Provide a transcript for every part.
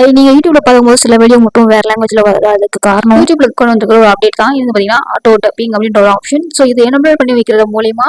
நீங்கள் யூடியூப்ல பார்க்கும்போது சில வீடியோ மட்டும் வேறு லாங்குவேஜில் வருது. அதுக்கு காரணம் யூடியூப்ல கொண்டு வந்துக்கிற ஒரு அப்டேட் தான். இது பார்த்தீங்கன்னா ஆட்டோ டப்பிங் அப்படின்ற ஒரு ஆப்ஷன். ஸோ இது எனபிள் பண்ணி வைக்கிறது மூலிமா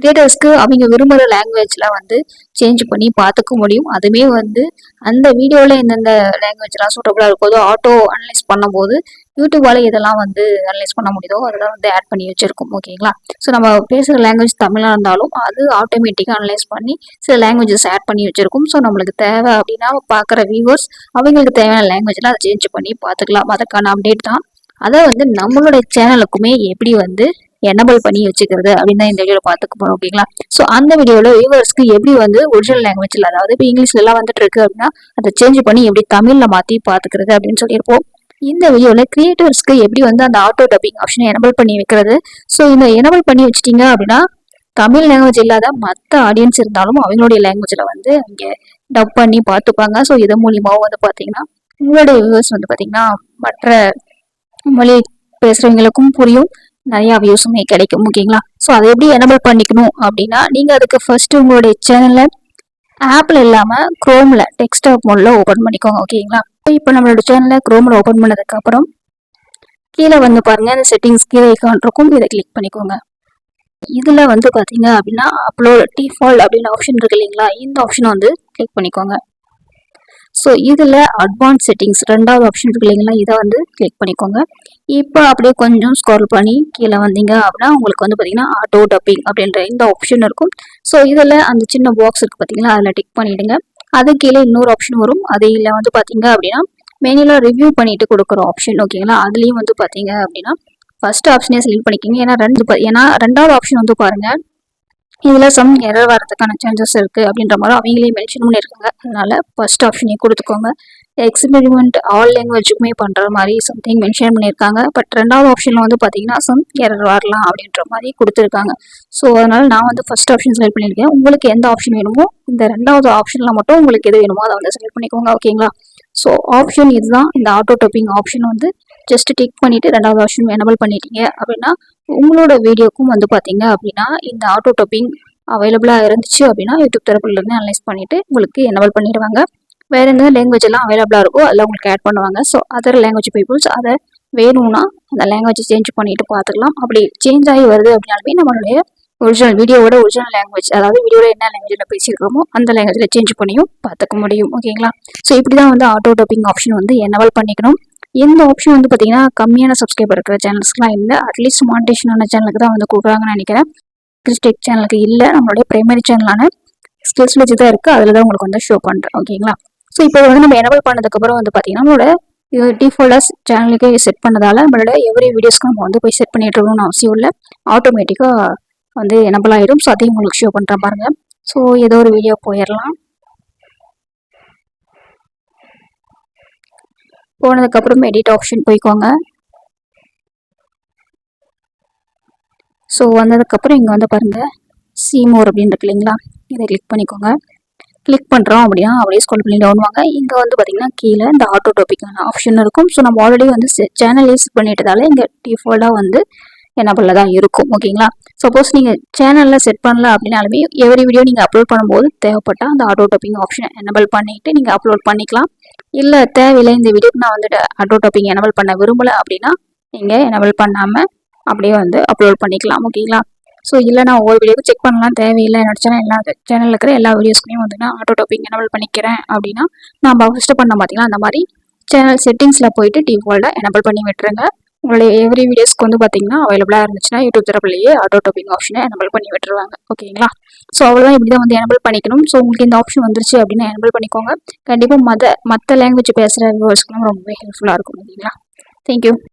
கிரியேட்டர்ஸ்க்கு அவங்க விரும்புகிற லாங்குவேஜில் வந்து சேஞ்ச் பண்ணி பார்த்துக்க முடியும். அதுவுமே வந்து அந்த வீடியோவில் எந்தெந்த லாங்குவேஜ்லாம் சூட்டபுளாக இருக்கோ ஆட்டோ அனலைஸ் பண்ணும்போது யூடியூபால் இதெல்லாம் வந்து அனலைஸ் பண்ண முடியுதோ அதெல்லாம் வந்து ஆட் பண்ணி வச்சுருக்கோம். ஓகேங்களா? ஸோ நம்ம பேசுகிற லாங்குவேஜ் தமிழாக இருந்தாலும் அது ஆட்டோமேட்டிக்காக அனலைஸ் பண்ணி சில லாங்குவேஜஸ் ஆட் பண்ணி வச்சுருக்கும். ஸோ நம்மளுக்கு தேவை அப்படின்னா பார்க்குற வியூவர்ஸ் அவங்களுக்கு தேவையான லாங்குவேஜில் அதை சேஞ்ச் பண்ணி பார்த்துக்கலாம். அதுக்கான அப்டேட் தான். அதை வந்து நம்மளுடைய சேனலுக்குமே எப்படி வந்து எனபிள் பண்ணி வச்சுக்கிறது அப்படின்னு தான் இந்த வீடியோவில் பார்த்துக்க போகிறோம். ஓகேங்களா? ஸோ அந்த வீடியோவில் வியூவர்ஸ்க்கு எப்படி வந்து ஒரிஜினல் லாங்குவேஜில், அதாவது இப்போ இங்கிலீஷ்லாம் வந்துட்டு இருக்கு அப்படின்னா அதை சேஞ்ச் பண்ணி எப்படி தமிழில் மாற்றி பார்த்துக்கிறது அப்படின்னு சொல்லியிருப்போம். இந்த வீடியோவில் கிரியேட்டர்ஸ்க்கு எப்படி வந்து அந்த ஆட்டோ டப்பிங் ஆப்ஷனை எனபிள் பண்ணி வைக்கிறது. ஸோ இந்த எனபிள் பண்ணி வச்சிட்டிங்க அப்படின்னா தமிழ் லாங்குவேஜ் இல்லாத மற்ற ஆடியன்ஸ் இருந்தாலும் அவங்களுடைய லாங்குவேஜில் வந்து அங்கே டப் பண்ணி பார்த்துப்பாங்க. ஸோ இது மூலியமாகவும் வந்து பார்த்தீங்கன்னா உங்களுடைய வியூவர்ஸ் வந்து பார்த்தீங்கன்னா மற்ற மொழி பேசுகிறவங்களுக்கும் புரியும், நிறையா வியூஸுமே கிடைக்கும். ஓகேங்களா? ஸோ அதை எப்படி எனபிள் பண்ணிக்கணும் அப்படின்னா நீங்கள் அதுக்கு ஃபர்ஸ்ட்டு உங்களுடைய சேனலில் ஆப்பில் இல்லாமல் குரோமில் டெக்ஸ்டாப் மோடில் ஓப்பன் பண்ணிக்கோங்க. ஓகேங்களா? இப்போ நம்மளோட சேனலில் குரோமில் ஓப்பன் பண்ணதுக்கப்புறம் கீழே வந்து பாருங்கள் அந்த செட்டிங்ஸ் கீழே ஐக்கான் இருக்கும், இதை கிளிக் பண்ணிக்கோங்க. இதில் வந்து பார்த்தீங்க அப்படின்னா அப்லோட் டிஃபால்ட் அப்படின்னு ஆப்ஷன் இருக்கு இல்லைங்களா, இந்த ஆப்ஷனை வந்து கிளிக் பண்ணிக்கோங்க. ஸோ இதில் அட்வான்ஸ் செட்டிங்ஸ் ரெண்டாவது ஆப்ஷன் இருக்கு இல்லைங்களா, இதை வந்து கிளிக் பண்ணிக்கோங்க. இப்போ அப்படியே கொஞ்சம் ஸ்க்ரோல் பண்ணி கீழே வந்தீங்க அப்படின்னா உங்களுக்கு வந்து பார்த்தீங்கன்னா ஆட்டோ டப்பிங் அப்படின்ற இந்த ஆப்ஷன் இருக்கும். ஸோ இதில் அந்த சின்ன பாக்ஸ் இருக்குது பார்த்தீங்களா, அதில் டிக் பண்ணிவிடுங்க. அது கீழே இன்னொரு ஆப்ஷன் வரும். அதில் வந்து பார்த்தீங்க அப்படின்னா மெனுவில் ரிவ்யூ பண்ணிட்டு கொடுக்குற ஆப்ஷன். ஓகேங்களா? அதுலேயும் வந்து பார்த்தீங்க அப்படின்னா ஃபர்ஸ்ட் ஆப்ஷனே செலக்ட் பண்ணிக்கிங்க. ஏன்னா ரெண்டாவது ஆப்ஷன் வந்து பாருங்கள் இதில் சம் எரர் வரதுக்கான சான்சஸ் இருக்குது அப்படின்ற மாதிரி அவங்களே மென்ஷன் பண்ணியிருக்காங்க. அதனால் ஃபர்ஸ்ட் ஆப்ஷனே கொடுத்துக்கோங்க. எக்ஸ்பெரிமெண்ட் ஆல் லாங்குவேஜுக்குமே பண்ணுற மாதிரி சம்திங் மென்ஷன் பண்ணியிருக்காங்க. பட் ரெண்டாவது ஆப்ஷனில் வந்து பார்த்தீங்கன்னா சம் எரர் வரலாம் அப்படின்ற மாதிரி கொடுத்துருக்காங்க. ஸோ அதனால் நான் வந்து ஃபர்ஸ்ட் ஆப்ஷன் செலக்ட் பண்ணியிருக்கேன். உங்களுக்கு எந்த ஆப்ஷன் வேணுமோ இந்த ரெண்டாவது ஆப்ஷனில் மட்டும் உங்களுக்கு எது வேணுமோ அதை வந்து செலக்ட் பண்ணிக்கோங்க. ஓகேங்களா? ஸோ ஆப்ஷன் இதுதான். இந்த ஆட்டோ டப்பிங் ஆப்ஷன் வந்து ஜஸ்ட் டிக் பண்ணிவிட்டு ரெண்டாவது ஆப்ஷன் எனபிள் பண்ணிட்டீங்க அப்படின்னா உங்களோட வீடியோக்கும் வந்து பார்த்தீங்க அப்படின்னா இந்த ஆட்டோ டப்பிங் அவைலபிளாக இருந்துச்சு அப்படின்னா யூடியூப் தரப்புலேருந்து அனலைஸ் பண்ணிவிட்டு உங்களுக்கு எனபிள் பண்ணிடுவாங்க. வேறு எந்த லாங்குவேஜ் எல்லாம் அவைலபிளாக இருக்கோ அதில் உங்களுக்கு ஆட் பண்ணுவாங்க. ஸோ அதர் லாங்குவேஜ் பீப்புள்ஸ் அதை வேணும்னா அந்த லாங்குவேஜை சேஞ்ச் பண்ணிட்டு பார்த்துக்கலாம். அப்படி சேஞ்ச் ஆகி வருது அப்படின்னாலுமே நம்மளுடைய ஒரிஜினல் வீடியோவோட ஒரிஜினல் லாங்குவேஜ், அதாவது வீடியோவில் என்ன லாங்குவேஜில் பேசியிருக்கிறோமோ அந்த லாங்குவேஜில் சேஞ்ச் பண்ணியும் பார்த்துக்க முடியும். ஓகேங்களா? ஸோ இப்படி தான் வந்து ஆட்டோ டப்பிங் ஆப்ஷன் வந்து எனபிள் பண்ணிக்கணும். இந்த ஆப்ஷன் வந்து பார்த்தீங்கன்னா கம்மியான சப்ஸ்கிரைபர் இருக்கிற சேனல்ஸ்லாம் இல்லை, அட்லீஸ்ட் மானிட்டேஷனான சேனலுக்கு தான் வந்து கொடுக்குறாங்கன்னு நினைக்கிறேன். கிறிஸ்டெக் சேனலுக்கு இல்லை, நம்மளுடைய பிரைமரி சேனலான ஸ்கில்ஸ் வில்லேஜ் தான் இருக்குது, அதில் தான் உங்களுக்கு வந்து ஷோ பண்ணுறேன். ஓகேங்களா? ஸோ இப்போ வந்து நம்ம எனபிள் பண்ணதுக்கப்புறம் வந்து பார்த்தீங்கன்னா நம்மளோட டிஃபால்ட்டாக சேனலுக்கே செட் பண்ணதால் நம்மளோட எவ்ரி வீடியோஸ்க்கு நம்ம வந்து போய் செட் பண்ணிட்டு இருக்கணும்னு அவசியம் இல்லை, ஆட்டோமேட்டிக்காக வந்து எனபிள் ஆகிடும். ஸோ அதையும் உங்களுக்கு ஷோ பண்ணுறேன் பாருங்கள். ஸோ ஏதோ ஒரு வீடியோ போயிடலாம். போனதுக்கப்புறம் எடிட் ஆப்ஷன் போய்க்கோங்க. ஸோ வந்ததுக்கப்புறம் இங்கே வந்து பாருங்கள் சீமோர் அப்படின்னு இருக்கு இல்லைங்களா, இதை கிளிக் பண்ணிக்கோங்க. கிளிக் பண்ணுறோம் அப்படின்னா அப்படியே ஸ்க்ரோல் பண்ணி டவுன் வாங்க. இங்கே வந்து பார்த்திங்கன்னா கீழே இந்த ஆட்டோ டாபிக்கான ஆப்ஷன் இருக்கும். ஸோ நம்ம ஆல்ரெடி வந்து சேனல் செட் பண்ணிட்டதால இங்கே டிஃபால்ட்டாக வந்து எனபிளில் தான் இருக்கும். ஓகேங்களா? சப்போஸ் நீங்கள் சேனலில் செட் பண்ணல அப்படின்னாலுமே எவ்ரி வீடியோ நீங்கள் அப்லோட் பண்ணும்போது தேவைப்பட்டால் அந்த ஆட்டோ டாப்பிங் ஆப்ஷனை எனபிள் பண்ணிவிட்டு நீங்கள் அப்லோட் பண்ணிக்கலாம். இல்லை தேவையில்லை இந்த வீடியோக்கு நான் வந்துட்டு ஆட்டோ டாப்பிங் எனபிள் பண்ண விரும்பலை அப்படின்னா நீங்கள் எனபிள் பண்ணாமல் அப்படியே வந்து அப்லோட் பண்ணிக்கலாம். ஓகேங்களா? ஸோ இல்லை நான் ஒவ்வொரு வீடியோக்கும் செக் பண்ணலாம் தேவையில்லை, என்னோட சேனல் எல்லா சேனலில் இருக்கிற எல்லா வீடியோஸ்க்குமே வந்து நான் ஆட்டோ டாப்பிங் எனபிள் பண்ணிக்கிறேன் அப்படின்னா நான் ஃபஸ்ட்டு பண்ண பார்த்தீங்கன்னா அந்த மாதிரி சேனல் செட்டிங்ஸில் போயிட்டு டிஃபால்ட்டாக எனபிள் பண்ணி விட்டுருங்க. உங்களுடைய எவ்ரி வீடியோஸ்க்கு வந்து பார்த்தீங்கன்னா அவைலபிளாக இருந்துச்சுன்னா யூடியூப் தரப்புலேயே ஆட்டோ டாப்பிங் ஆப்ஷனை எனபிள் பண்ணி விட்டுருவாங்க. ஓகேங்களா? ஸோ அவ்வளோதான், இப்படி தான் வந்து எனபிள் பண்ணிக்கணும். ஸோ உங்களுக்கு இந்த ஆப்ஷன் வந்துருச்சு அப்படின்னா எனபிள் பண்ணிக்கோங்க. கண்டிப்பாக மற்ற லாங்குவேஜ் பேசுகிற வியூவர்ஸ்க்குலாம் ரொம்பவே ஹெல்ப்ஃபுல்லாக இருக்கும். ஓகேங்களா? தேங்க்யூ.